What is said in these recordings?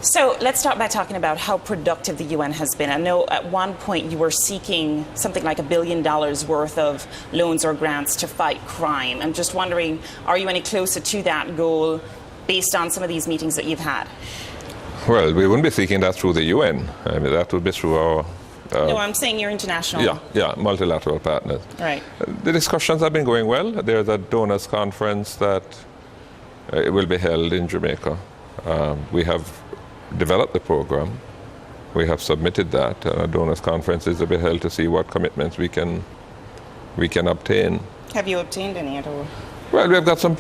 So let's start by talking about how productive the UN has been. I know at one point you were seeking something like $1 billion worth of loans or grants to fight crime. I'm just wondering, are you any closer to that goal based on some of these meetings that you've had? Well, we wouldn't be seeking that through the UN. I mean, that would be through our... no, I'm saying your international... Yeah, multilateral partners. Right. The discussions have been going well. There's a donors conference that will be held in Jamaica. We have developed the program. We have submitted that. A donors conference is to be held to see what commitments we can obtain. Have you obtained any at all? Well, we have got some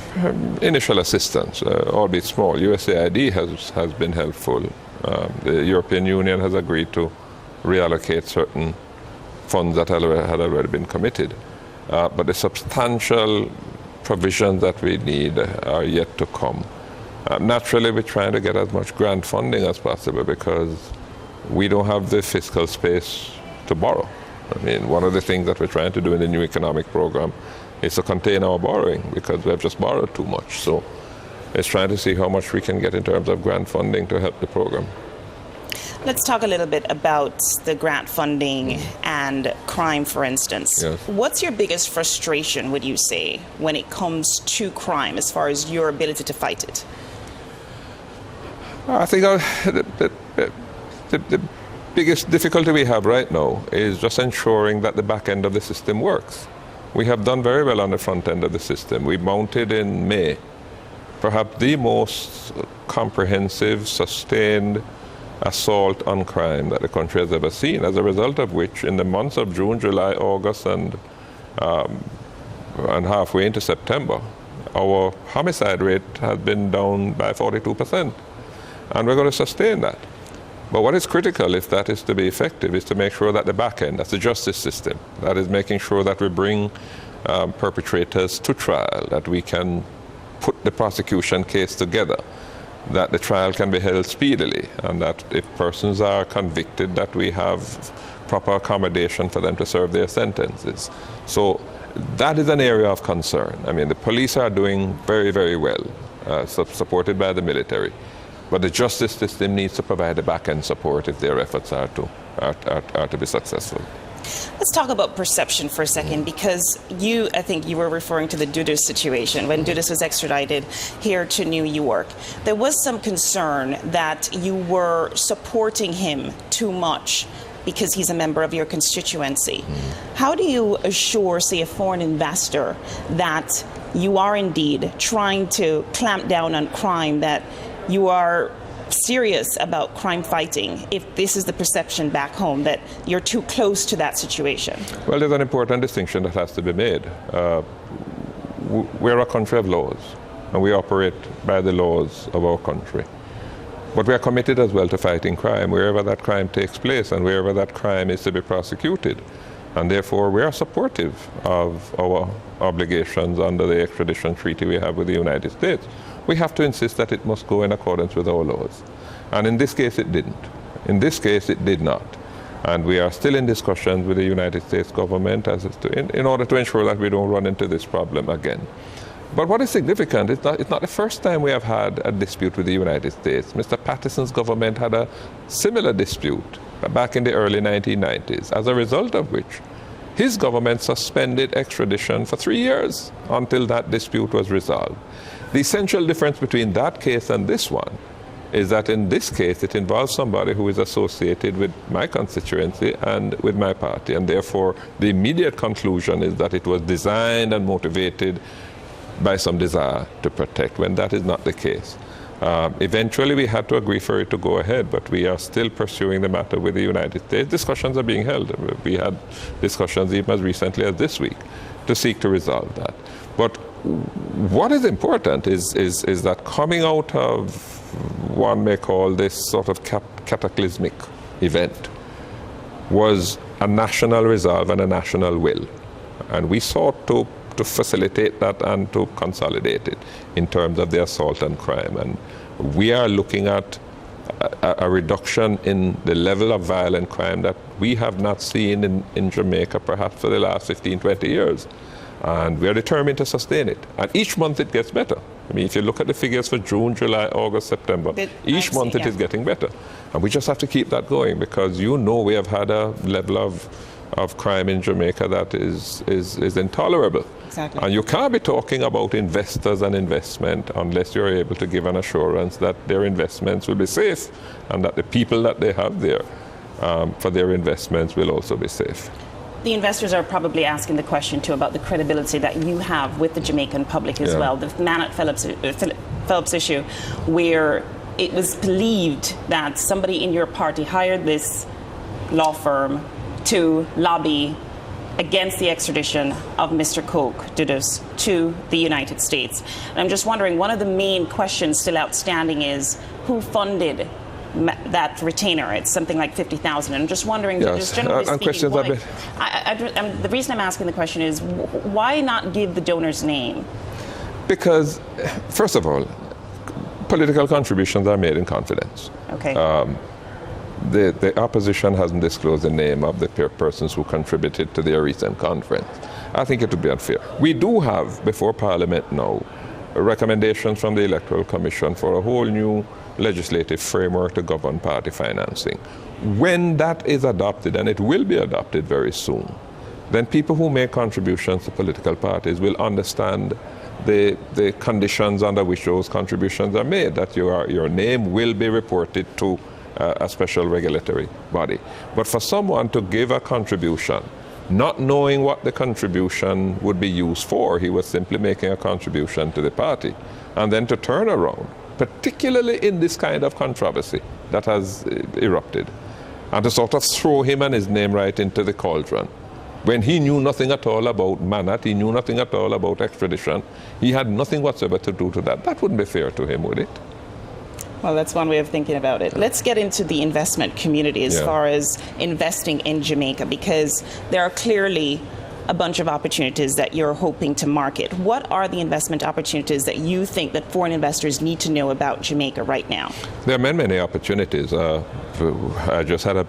initial assistance, albeit small. USAID has been helpful. The European Union has agreed to reallocate certain funds that had already been committed. But the substantial provisions that we need are yet to come. Naturally, we're trying to get as much grant funding as possible because we don't have the fiscal space to borrow. I mean, one of the things that we're trying to do in the new economic program is to contain our borrowing because we have just borrowed too much. So it's trying to see how much we can get in terms of grant funding to help the program. Let's talk a little bit about the grant funding and crime, for instance. Yes. What's your biggest frustration, would you say, when it comes to crime as far as your ability to fight it? I think the biggest difficulty we have right now is just ensuring that the back end of the system works. We have done very well on the front end of the system. We mounted in May perhaps the most comprehensive, sustained assault on crime that the country has ever seen, as a result of which in the months of June, July, August, and halfway into September, our homicide rate has been down by 42%. And we're going to sustain that. But what is critical, if that is to be effective, is to make sure that the back end, that's the justice system, that is making sure that we bring perpetrators to trial, that we can put the prosecution case together, that the trial can be held speedily, and that if persons are convicted, that we have proper accommodation for them to serve their sentences. So that is an area of concern. I mean, the police are doing very, very well, supported by the military. But the justice system needs to provide the back-end support if their efforts are to be successful. Let's talk about perception for a second, because I think you were referring to the Dudus situation. When Dudus was extradited here to New York, there was some concern that you were supporting him too much because he's a member of your constituency. How do you assure, say, a foreign investor that you are indeed trying to clamp down on crime, that you are serious about crime fighting, if this is the perception back home that you're too close to that situation? Well, there's an important distinction that has to be made. We're a country of laws, and we operate by the laws of our country. But we are committed as well to fighting crime wherever that crime takes place and wherever that crime is to be prosecuted. And therefore, we are supportive of our obligations under the extradition treaty we have with the United States. We have to insist that it must go in accordance with our laws. And in this case, it didn't. In this case, it did not. And we are still in discussions with the United States government in order to ensure that we don't run into this problem again. But what is significant, it's not the first time we have had a dispute with the United States. Mr. Patterson's government had a similar dispute back in the early 1990s, as a result of which his government suspended extradition for 3 years until that dispute was resolved. The essential difference between that case and this one is that in this case it involves somebody who is associated with my constituency and with my party, and therefore the immediate conclusion is that it was designed and motivated by some desire to protect, when that is not the case. Eventually we had to agree for it to go ahead, but we are still pursuing the matter with the United States. Discussions are being held. We had discussions even as recently as this week to seek to resolve that. But what is important is that coming out of one may call this sort of cataclysmic event was a national resolve and a national will. And we sought to facilitate that and to consolidate it in terms of the assault and crime. And we are looking at a reduction in the level of violent crime that we have not seen in Jamaica perhaps for the last 15, 20 years. And we are determined to sustain it. And each month it gets better. I mean, if you look at the figures for June, July, August, September, each month it is getting better. And we just have to keep that going, because we have had a level of crime in Jamaica that is intolerable. Exactly. And you can't be talking about investors and investment unless you're able to give an assurance that their investments will be safe and that the people that they have there for their investments will also be safe. The investors are probably asking the question, too, about the credibility that you have with the Jamaican public as well. The Manat Phillips issue, where it was believed that somebody in your party hired this law firm to lobby against the extradition of Mr. Coke Dudus to the United States. And I'm just wondering, one of the main questions still outstanding is who funded that retainer. It's something like 50,000. I'm just wondering, just generally speaking, the reason I'm asking the question is, why not give the donor's name? Because, first of all, political contributions are made in confidence. Okay. The opposition hasn't disclosed the name of the persons who contributed to their recent conference. I think it would be unfair. We do have, before Parliament now, recommendations from the Electoral Commission for a whole new legislative framework to govern party financing. When that is adopted, and it will be adopted very soon, then people who make contributions to political parties will understand the conditions under which those contributions are made, that your name will be reported to a special regulatory body. But for someone to give a contribution, not knowing what the contribution would be used for, he was simply making a contribution to the party, and then to turn around, particularly in this kind of controversy that has erupted, and to sort of throw him and his name right into the cauldron. When he knew nothing at all about Manat, he knew nothing at all about extradition, he had nothing whatsoever to do to that. That wouldn't be fair to him, would it? Well, that's one way of thinking about it. Let's get into the investment community as far as investing in Jamaica, because there are clearly a bunch of opportunities that you're hoping to market. What are the investment opportunities that you think that foreign investors need to know about Jamaica right now? There are many opportunities. I just had a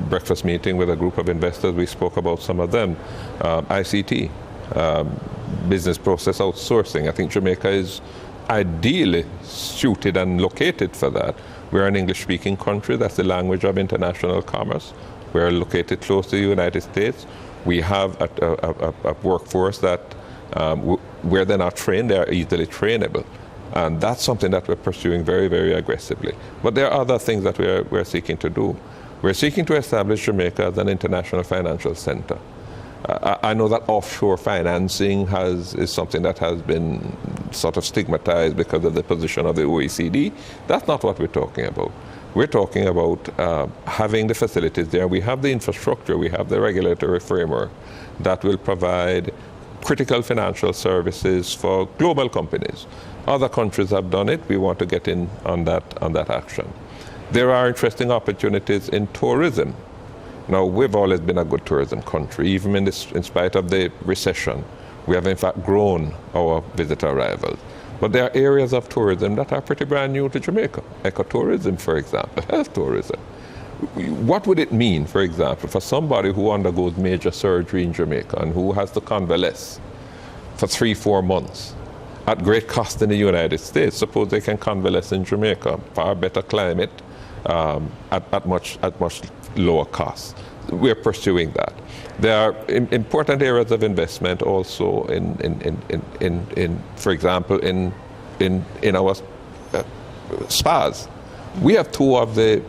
breakfast meeting with a group of investors. We spoke about some of them. ICT, business process outsourcing. I think Jamaica is ideally suited and located for that. We're an English-speaking country. That's the language of international commerce. We're located close to the United States. We have a workforce that, where they're not trained, they are easily trainable. And that's something that we're pursuing very, very aggressively. But there are other things that we're seeking to do. We're seeking to establish Jamaica as an international financial center. I know that offshore financing is something that has been sort of stigmatized because of the position of the OECD. That's not what we're talking about. We're talking about having the facilities there. We have the infrastructure, we have the regulatory framework that will provide critical financial services for global companies. Other countries have done it. We want to get in on that action. There are interesting opportunities in tourism. Now, we've always been a good tourism country, even in spite of the recession. We have, in fact, grown our visitor arrivals. But there are areas of tourism that are pretty brand new to Jamaica. Ecotourism, for example, health tourism. What would it mean, for example, for somebody who undergoes major surgery in Jamaica and who has to convalesce for 3-4 months at great cost in the United States? Suppose they can convalesce in Jamaica, far better climate, at much lower cost. We're pursuing that. There are important areas of investment also in for example, in our spas. We have 2 of the.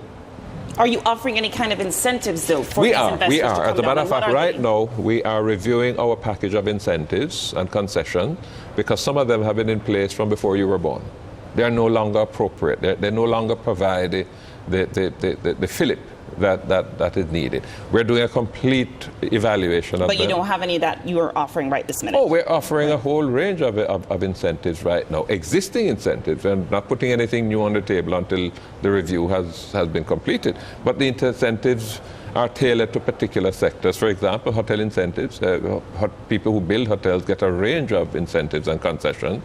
Are you offering any kind of incentives, though, for these investors? We are. As a matter of fact, right now, we are reviewing our package of incentives and concessions, because some of them have been in place from before you were born. They are no longer appropriate. They no longer provide the fillip that is needed. We're doing a complete evaluation of But you don't have any that you are offering right this minute? Oh, we're offering a whole range of incentives right now, existing incentives, and not putting anything new on the table until the review has been completed. But the incentives are tailored to particular sectors. For example, hotel incentives. People who build hotels get a range of incentives and concessions.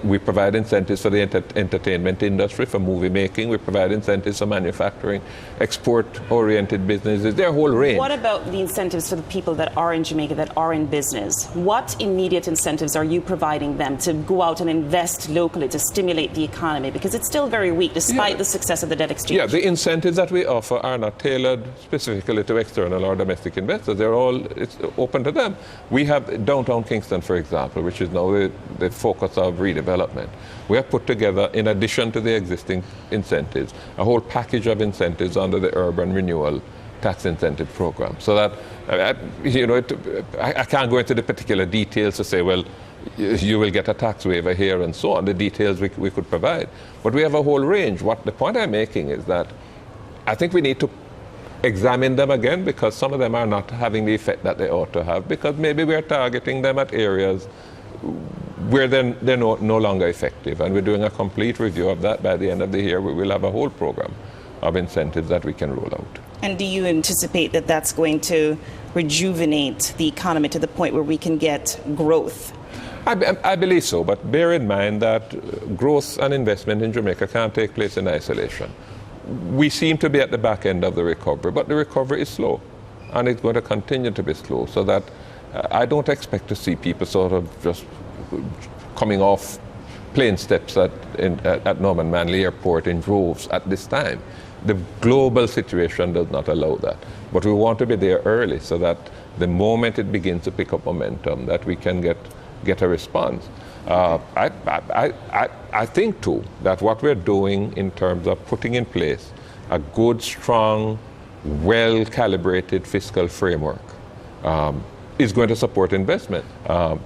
We provide incentives for the entertainment industry, for movie making. We provide incentives for manufacturing, export-oriented businesses. There are a whole range. What about the incentives for the people that are in Jamaica, that are in business? What immediate incentives are you providing them to go out and invest locally to stimulate the economy? Because it's still very weak despite the success of the debt exchange. Yeah, the incentives that we offer are not tailored specifically to external or domestic investors. It's open to them. We have downtown Kingston, for example, which is now the focus of redevelopment. We have put together, in addition to the existing incentives, a whole package of incentives under the Urban Renewal Tax Incentive Program. So that, I can't go into the particular details to say, well, you will get a tax waiver here and so on, the details we could provide. But we have a whole range. The point I'm making is that I think we need to examine them again, because some of them are not having the effect that they ought to have, because maybe we're targeting them at areas where they're no longer effective. And we're doing a complete review of that. By the end of the year, we will have a whole program of incentives that we can roll out. And do you anticipate that that's going to rejuvenate the economy to the point where we can get growth? I believe so, but bear in mind that growth and investment in Jamaica can't take place in isolation. We seem to be at the back end of the recovery, but the recovery is slow, and it's going to continue to be slow, so that I don't expect to see people sort of just coming off plane steps at Norman Manley Airport in droves at this time. The global situation does not allow that, but we want to be there early so that the moment it begins to pick up momentum, that we can get a response. I think too that what we're doing in terms of putting in place a good, strong, well-calibrated fiscal framework is going to support investment.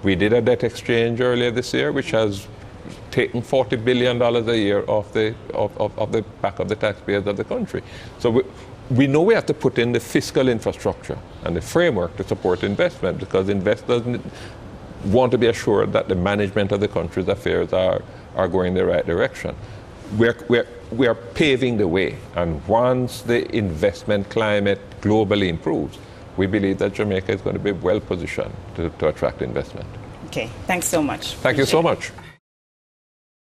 We did a debt exchange earlier this year, which has taken $40 billion a year off the back of the taxpayers of the country. So we know we have to put in the fiscal infrastructure and the framework to support investment, because investors want to be assured that the management of the country's affairs are going in the right direction. We are paving the way, and once the investment climate globally improves, we believe that Jamaica is going to be well positioned to attract investment. Okay, thanks so much. Thank you so much.